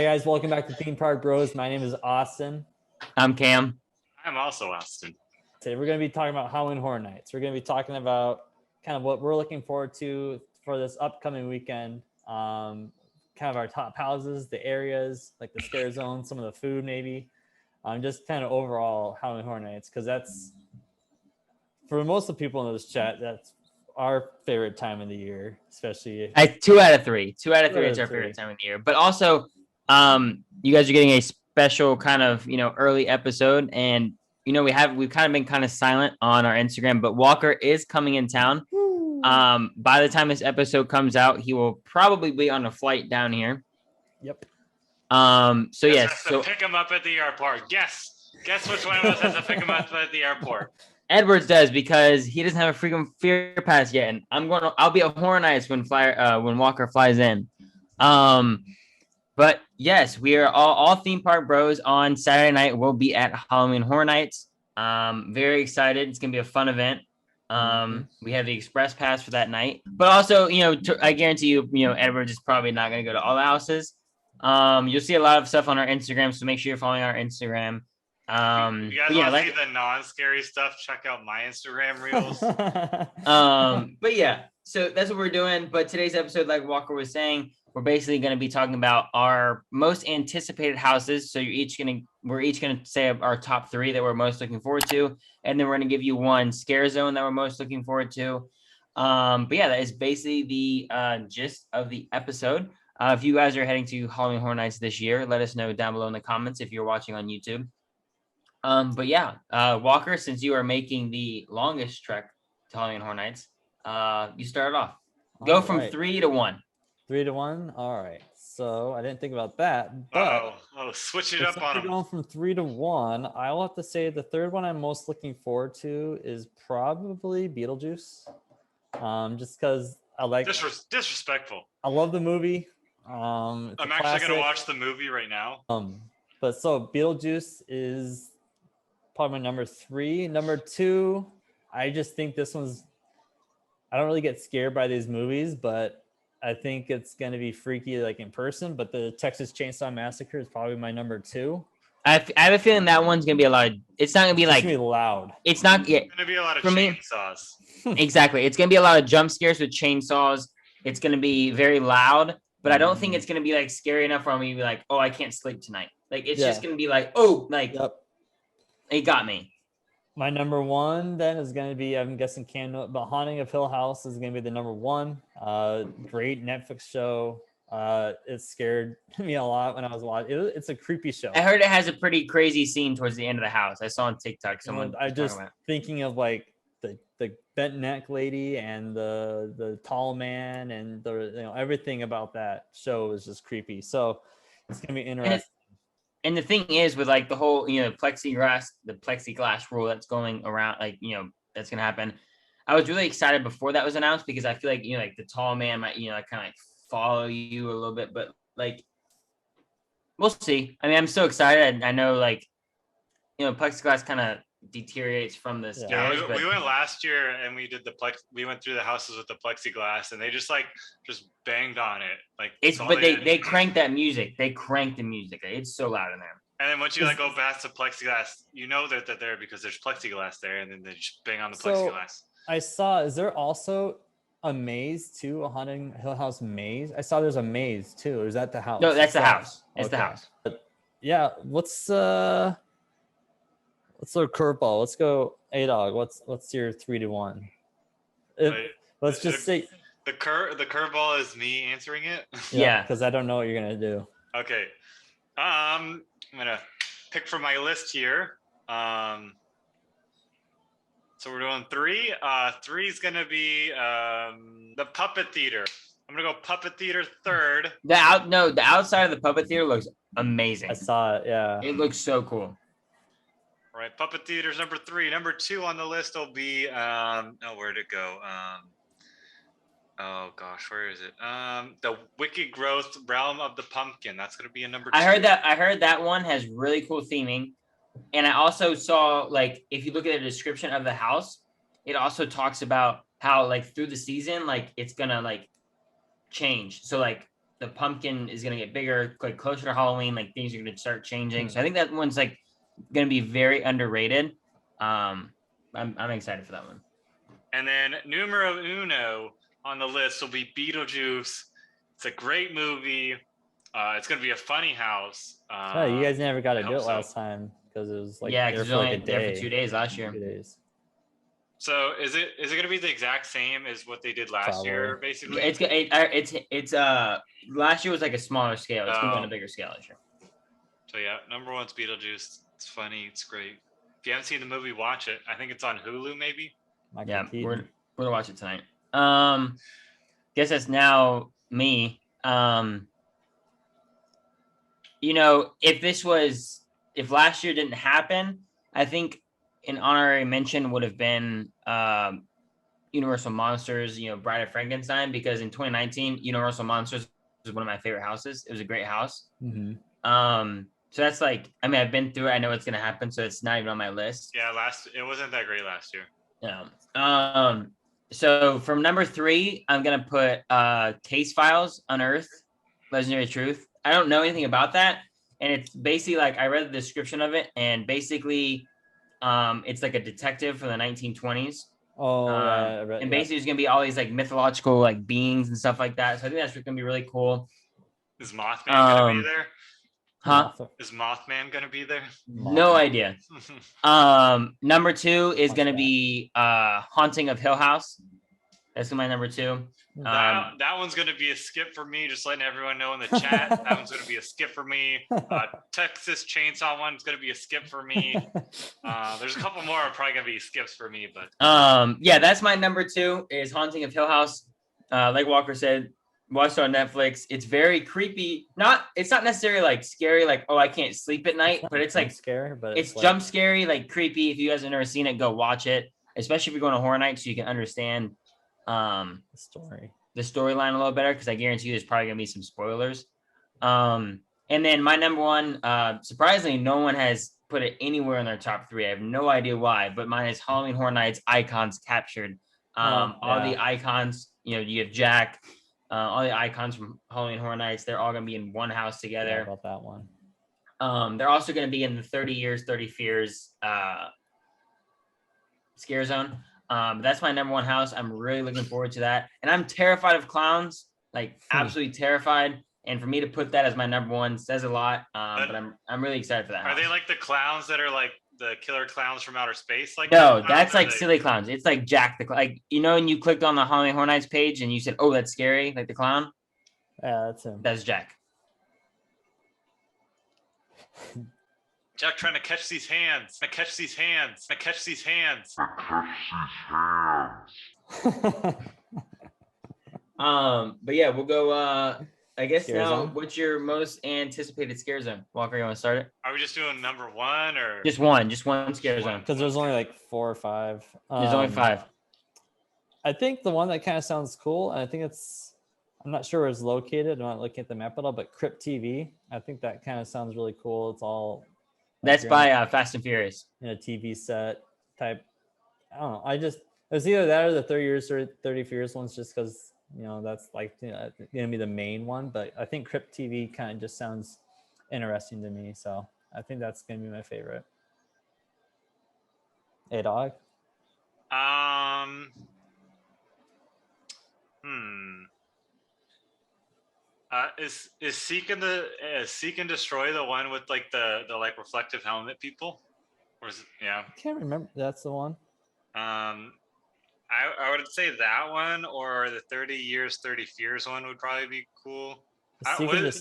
guys, welcome back to Theme Park Bros. My name is Austin. I'm Cam. I'm also Austin. Today we're going to be talking about Halloween Horror Nights. We're going to be talking about kind of what we're looking forward to for this upcoming weekend. Kind of our top houses, the areas, like the scare zone, some of the food maybe. Just kind of overall Halloween Horror Nights, because that's, for most of the people in this chat, that's our favorite time of the year, especially. 2 out of 3. 2 out of 3 is our favorite time of the year. But also, you guys are getting a special kind of, early episode. And, we've kind of been kind of silent on our Instagram, but Walker is coming in town. By the time this episode comes out, he will probably be on a flight down here. Yep. So yes. So pick him up at the airport. Guess which one of us has to pick him up at the airport. Edwards does, because he doesn't have a freaking fear pass yet, and I'll be at Horror Nights when Walker flies in. But yes, we are all theme park bros on Saturday night. We'll be at Halloween Horror Nights. Very excited. It's gonna be a fun event. We have the express pass for that night, but also, I guarantee you, Edwards is probably not gonna go to all the houses. You'll see a lot of stuff on our Instagram, so make sure you're following our Instagram. You guys want to see the non-scary stuff? Check out my Instagram reels. But yeah, so that's what we're doing. But today's episode, like Walker was saying, we're basically going to be talking about our most anticipated houses. So we're each gonna say our top 3 that we're most looking forward to, and then we're going to give you one scare zone that we're most looking forward to. But yeah, that is basically the gist of the episode. If you guys are heading to Halloween Horror Nights this year, let us know down below in the comments if you're watching on YouTube. But yeah, Walker, since you are making the longest trek to Halloween Horror Nights, you start off. Go from 3 to 1. 3 to 1. All right. So I didn't think about that. But switch it up on him. Going from 3 to 1, I'll have to say the third one I'm most looking forward to is probably Beetlejuice. Just because I like disrespectful. I love the movie. I'm actually gonna watch the movie right now. But so Beetlejuice is probably my number 3. Number 2, I just think this one's, I don't really get scared by these movies, but I think it's going to be freaky like in person. But the Texas Chainsaw Massacre is probably my number 2. I have a feeling that one's going to be a lot. It's not going to be like, it's going to be loud. It's not going to be a lot of chainsaws. Exactly. It's going to be a lot of jump scares with chainsaws. It's going to be very loud, but I don't think it's going to be like scary enough for me to be like, oh, I can't sleep tonight. Like, it's just going to be like, oh, like, It got me. My number 1 then is going to be, I'm guessing but Haunting of Hill House is going to be the number 1. Great Netflix show. It scared me a lot when I was watching. It's a creepy show. I heard it has a pretty crazy scene towards the end of the house. I saw on TikTok someone. I just thinking of like the bent neck lady and the tall man and the everything about that show is just creepy. So it's gonna be interesting. And the thing is, with like the whole, plexiglass rule that's going around, like, that's going to happen. I was really excited before that was announced, because I feel like, like the tall man might, kind of like follow you a little bit, but like, we'll see. I mean, I'm so excited. I know, like, plexiglass kind of deteriorates from the scares. Yeah, we went last year and we did we went through the houses with the plexiglass, and they just banged on it. Like, they cranked that music. They cranked the music. It's so loud in there. And then once you go past the plexiglass, that they're there because there's plexiglass there, and then they just bang on the plexiglass. I saw, is there also a maze too? A Haunting Hill House maze? I saw there's a maze too. Or is that the house? No, that's the house. It's the house. But yeah, what's our curveball? Let's go A-Dog. What's your 3 to 1? Let's just say the curveball is me answering it. Yeah, because I don't know what you're gonna do. Okay, I'm gonna pick from my list here. So we're doing 3. 3 is gonna be the Puppet Theater. I'm gonna go Puppet Theater 3rd. The outside of the Puppet Theater looks amazing. I saw it. Yeah, it looks so cool. All right, Puppet Theater's number 3. Number 2 on the list will be where'd it go? Oh gosh, where is it? The Wicked Growth Realm of the Pumpkin. That's gonna be a number 2. I heard that one has really cool theming, and I also saw, like, if you look at the description of the house, it also talks about how, like, through the season, like, it's gonna like change. So like the pumpkin is gonna get bigger, like closer to Halloween. Like things are gonna start changing. So I think that one's like gonna be very underrated. I'm excited for that one. And then numero uno on the list will be Beetlejuice. It's a great movie. It's gonna be a funny house. Oh, you guys never got to do it so. last time because it was like Yeah, there because for only like a there day. for 2 days last year. 2 days. So is it gonna be the exact same as what they did last year, basically? It's last year was like a smaller scale. It's gonna be on a bigger scale this year. So yeah, number one's Beetlejuice. It's funny. It's great. If you haven't seen the movie, watch it. I think it's on Hulu, maybe. Michael Keaton. We're gonna watch it tonight. Guess that's now me. You know, if last year didn't happen, I think an honorary mention would have been Universal Monsters, Bride of Frankenstein, because in 2019, Universal Monsters was one of my favorite houses. It was a great house. Mm-hmm. So that's like, I mean, I've been through it. I know it's gonna happen, so it's not even on my list. Yeah, it wasn't that great last year. Yeah. So from number 3, I'm gonna put Case Files Unearthed, Legendary Truth. I don't know anything about that, and it's basically like I read the description of it, and basically, it's like a detective from the 1920s. Oh, yeah, and basically, there's gonna be all these like mythological like beings and stuff like that. So I think that's gonna be really cool. Is Mothman gonna be there? Huh? Is Mothman gonna be there? No idea. Number 2 is gonna be Haunting of Hill House. That's my number 2. That one's gonna be a skip for me. Just letting everyone know in the chat. That one's gonna be a skip for me. Texas Chainsaw one's gonna be a skip for me. There's a couple more are probably gonna be skips for me, but yeah, that's my number 2 is Haunting of Hill House. Like Walker said, watched it on Netflix. It's very creepy. It's not necessarily like scary, like, oh, I can't sleep at night, but it's like scary, but it's jump scary, like creepy. If you guys have never seen it, go watch it, especially if you're going to horror night, so you can understand the storyline a little better, because I guarantee you there's probably gonna be some spoilers. And then my number 1, surprisingly, no one has put it anywhere in their top 3. I have no idea why, but mine is Halloween Horror Nights Icons Captured. All the icons, you have Jack, all the icons from Halloween Horror Nights, they're all gonna be in one house together. Yeah, about that one. They're also gonna be in the 30 Years, 30 Fears scare zone. That's my number 1 house. I'm really looking forward to that. And I'm terrified of clowns, like absolutely terrified. And for me to put that as my number 1 says a lot. But I'm really excited for that house. Are they like the clowns that are like the killer clowns from outer space? Like no, that's like silly clowns. It's like Jack the like when you clicked on the Halloween Horror Nights page and you said, "Oh, that's scary," like the clown. Yeah, that's him. That's Jack. Jack trying to catch these hands. I catch these hands. I catch these hands. But yeah, we'll go. I guess Scare now, zone? what's your most anticipated scare zone? Walker, you want to start it? Are we just doing number 1 or Just one scare zone. Because there's only like 4 or 5. There's only 5. I think the one that kind of sounds cool, and I think I'm not sure where it's located. I'm not looking at the map at all, but Crypt TV. I think that kind of sounds really cool. It's all That's by Fast and Furious. In a TV set type. I don't know. It was either that or the 30 Years, 30 Fears ones, just because that's like gonna be the main one. But I think Crypt TV kind of just sounds interesting to me, so I think that's gonna be my favorite. Hey, dog. Is Seek and Destroy the one with like the like reflective helmet people? Or is it, yeah? I can't remember. That's the one. I would say that one or the 30 Years, 30 Fears one would probably be cool. Okay.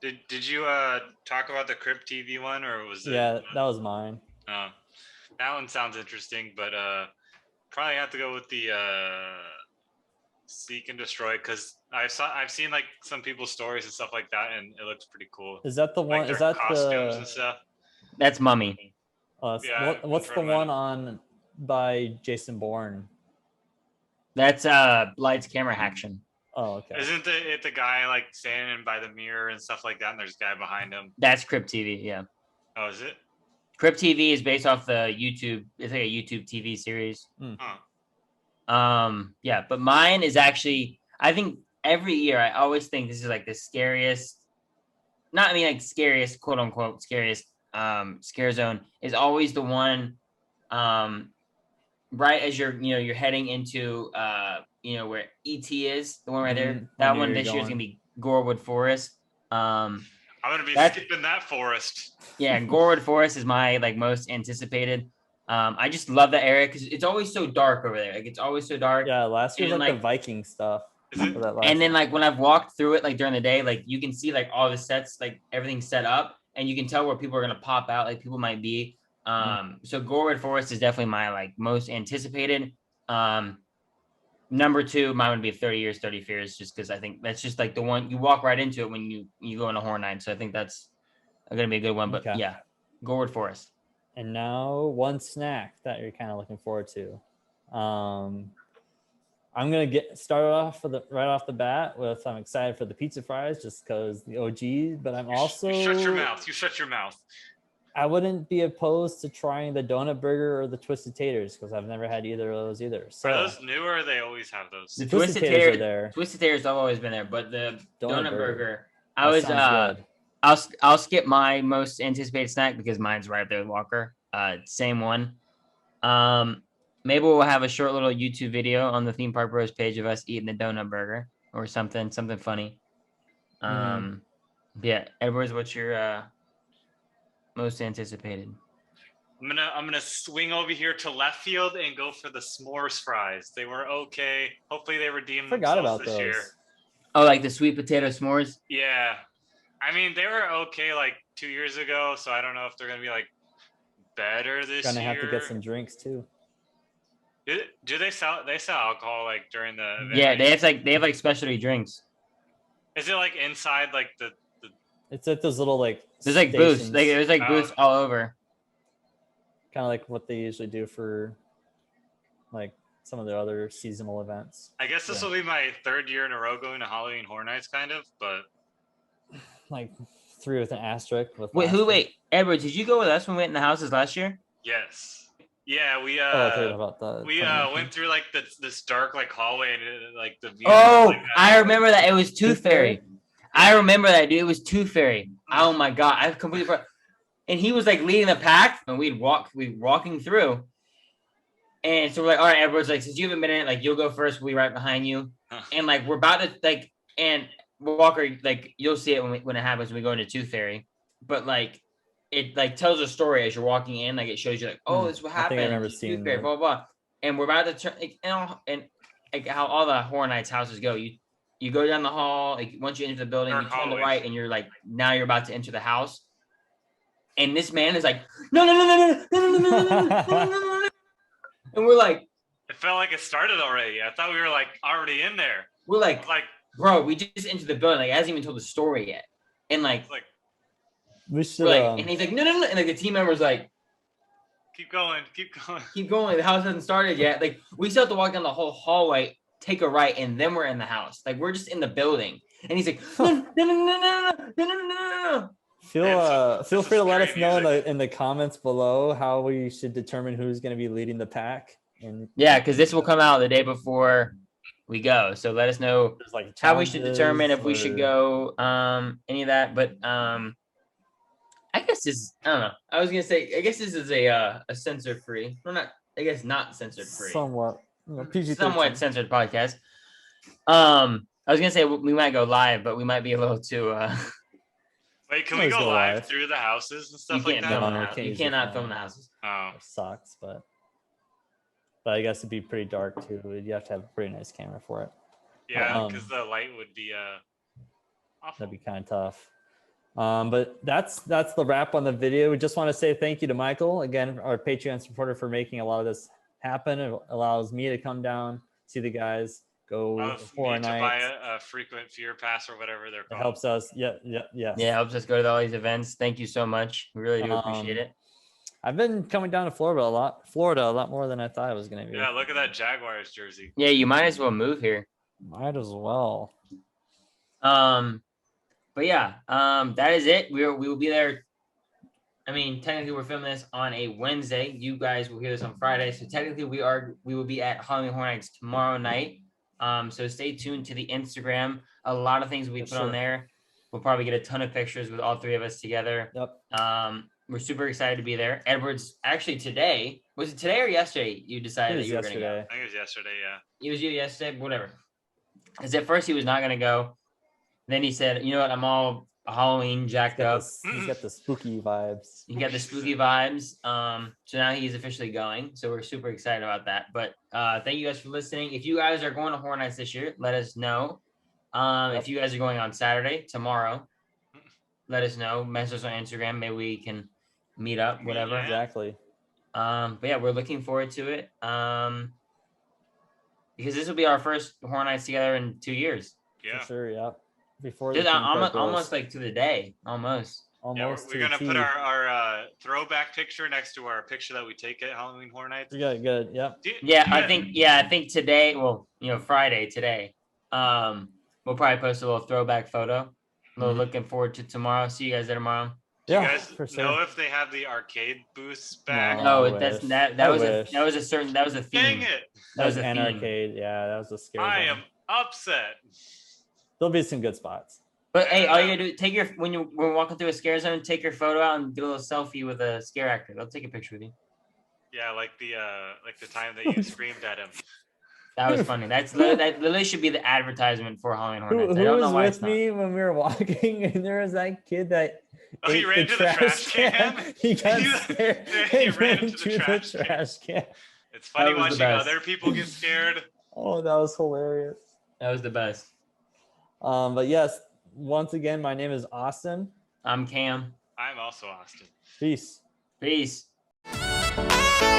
Did you talk about the Crypt TV one, or was it? Yeah, that was mine. That one sounds interesting, but probably have to go with the Seek and Destroy, because I've seen like some people's stories and stuff like that, and it looks pretty cool. Is that the one? Like is that costumes the? And stuff. That's Mummy. Yeah, what's the one on by Jason Bourne? That's Lights, Camera, Action. Oh, okay. Isn't it the guy like standing by the mirror and stuff like that, and there's a guy behind him? That's Crypt TV. Yeah. Oh, is it? Crypt TV is based off the YouTube. It's like a YouTube TV series. Huh. Yeah, but mine is actually. I think every year I always think this is like the scariest, not I mean like scariest, quote unquote scariest scare zone is always the one right as you're heading into where ET is, the one right there. Mhm. I That knew one you were this year is going. gonna be Gorewood Forest. I'm gonna be That's skipping that forest. yeah, Gorewood Forest is my like most anticipated. I just love that area because it's always so dark over there. Like it's always so dark. Yeah, last year's And, like the like- Viking stuff. Is it? For that last And then one. like when I've walked through it like during the day, like you can see like all the sets, like everything's set up, and you can tell where people are gonna pop out, like people might be. So Gorewood Forest is definitely my like most anticipated. Number two, mine would be 30 Years, 30 Fears, just because I think that's just like the one you walk right into it when you go into Horror Night. So I think that's gonna be a good one. But Okay. yeah, Gorewood Forest. And now one snack that you're kind of looking forward to. I'm gonna get started off right off the bat with I'm excited for the pizza fries just because the OG, but I'm also You shut your mouth. You shut your mouth. I wouldn't be opposed to trying the donut burger or the twisted taters because I've never had either of those either. So Are those new or they always have those? the Twisted taters Tater- are there. Twisted Taters have always been there, but the donut burger. I That was sounds good. I'll skip my most anticipated snack because mine's right up there with Walker. Same one. Maybe we'll have a short little YouTube video on the Theme Park Bros page of us eating the donut burger or something funny. Yeah, Edwards, what's your most anticipated? I'm gonna swing over here to left field and go for the s'mores fries. They were okay. Hopefully they redeemed Forgot themselves about this those. year. Oh, like the sweet potato s'mores? Yeah. I mean, they were okay like 2 years ago, so I don't know if they're gonna be like better this Gonna year. have to get some drinks too. Do they sell alcohol like during the event? Yeah, they have like specialty drinks. Is it like inside like the It's at those little like There's like booths. stations, Like there's like booths all over. kind of like what they usually do for like some of the other seasonal events. I guess this Yeah. will be my third year in a row going to Halloween Horror Nights, kind of, but Like 3 with an asterisk. With Wait, Edward, did you go with us when we went in the houses last year? yes. Yeah, we Oh, I thought about that. we went through like this dark like hallway and like the view Oh, was, like, I remember that. It was Tooth Tooth Fairy? Fairy. I remember that, dude. It was Tooth Fairy. Oh my god, I completely forgot. And he was like leading the pack, and we walking through. And so we're like, all right, Edward's like, since you haven't been in it, like you'll go first, we'll be right behind you. And like we're about to like, and Walker, like you'll see it when it happens when we go into Tooth Fairy. But like it like tells a story as you're walking in, like it shows you like, oh, this is what I think I happened. remember Tooth seeing Fairy, that. blah blah blah. And we're about to turn and like how all the Horror Nights houses go. You go down the hall, like once you enter the building, Dark you turn to the hallways. right, and you're like now you're about to enter the house. And this man is like, no, and we're like, it felt like it started already. I thought we were like already in there. we're like, Like bro, we just entered the building. Like, it hasn't even told the story yet. And like, we should. we're like, and he's like, no, and like the team member's like, keep going. keep going. The house hasn't started yet. Like, we still have to walk down the whole hallway, take a right, and then we're in the house. Like, we're just in the building. And he's like, no. Feel It's free to let us scary know music. in the comments below how we should determine who's going to be leading the pack. And Yeah, because this will come out the day before we go. So let us know there's like how we should challenges determine if we should or- go any of that. But I guess this I don't know. I was gonna say I guess this is a censored free. Well, not I guess not censored free. somewhat PG-13. Somewhat censored podcast. I was gonna say we might go live, but we might be a little too Wait, can we Always go go live live. through the houses and you stuff like can't that? film No, the we house. can't You use your cannot phone. film the houses. Oh, It sucks, but I guess it'd be pretty dark too. You have to have a pretty nice camera for it. yeah, because the light would be awful. That'd be kind of tough. But that's the wrap on the video. We just want to say thank you to Michael again, our Patreon supporter, for making a lot of this happen. It allows me to come down, see the guys, go Horror Need to buy Nights. a frequent fear pass or whatever they're It called. helps us. Yeah. Yeah, it helps us go to all these events. Thank you so much. We really do appreciate it. I've been coming down to Florida a lot more than I thought it was going to be. Yeah, look at that Jaguars jersey. Yeah, you might as well move here. Might as well. But yeah, that is it. We will be there. I mean, technically we're filming this on a Wednesday. You guys will hear this on Friday. So technically we will be at Halloween Horror Nights tomorrow night So stay tuned to the Instagram. A lot of things we For put on sure. there. We'll probably get a ton of pictures with all three of us together. Yep. We're super excited to be there. Edward's actually today. Was it today or yesterday? You It decided that was you were going to go. yesterday. I think it was yesterday. Yeah. It was you yesterday, whatever. Because at first he was not going to go. Then he said, "You know what? I'm all Halloween jacked up." He's got the spooky vibes. He got the spooky vibes. So now he's officially going. So we're super excited about that. But thank you guys for listening. If you guys are going to Horror Nights this year, let us know. If you guys are going on Saturday, tomorrow, let us know. Message us on Instagram. Maybe we can meet up, whatever. Yeah. Exactly. But yeah, we're looking forward to it. Because this will be our first Horror Nights together in 2 years. Yeah. For sure. Yep. Before Just the theme park almost goes. like to the day, almost. Yeah, Almost we're to gonna the put T. our throwback picture next to our picture that we take at Halloween Horror Nights. Good. Good. Yep. I think today, well, Friday today, we'll probably post a little throwback photo. A little looking forward to tomorrow. See you guys there tomorrow. Do you Yeah. guys For sure. know if they have the arcade booths back? No. I No, that's wish. that I was wish. that was a theme. Dang it! That was a an theme. arcade. Yeah, that was a scary. I am upset. There'll be some good spots. But hey, all you gotta do, when we're walking through a scare zone, take your photo out and do a little selfie with a scare actor. They'll take a picture with you. Yeah, like the time that you screamed at him. That was funny. That literally should be the advertisement for Halloween Horror Nights. I Who don't know was why with it's not. me when we were walking, and there was that kid that Oh, he ate ran to the trash can? He got He- scared. he and ran ran into the to the trash can. trash can. It's funny That was the watching best. other people get scared. Oh, that was hilarious. That was the best. But yes, once again, my name is Austin. I'm Cam. I'm also Austin. Peace. Peace. Thank you.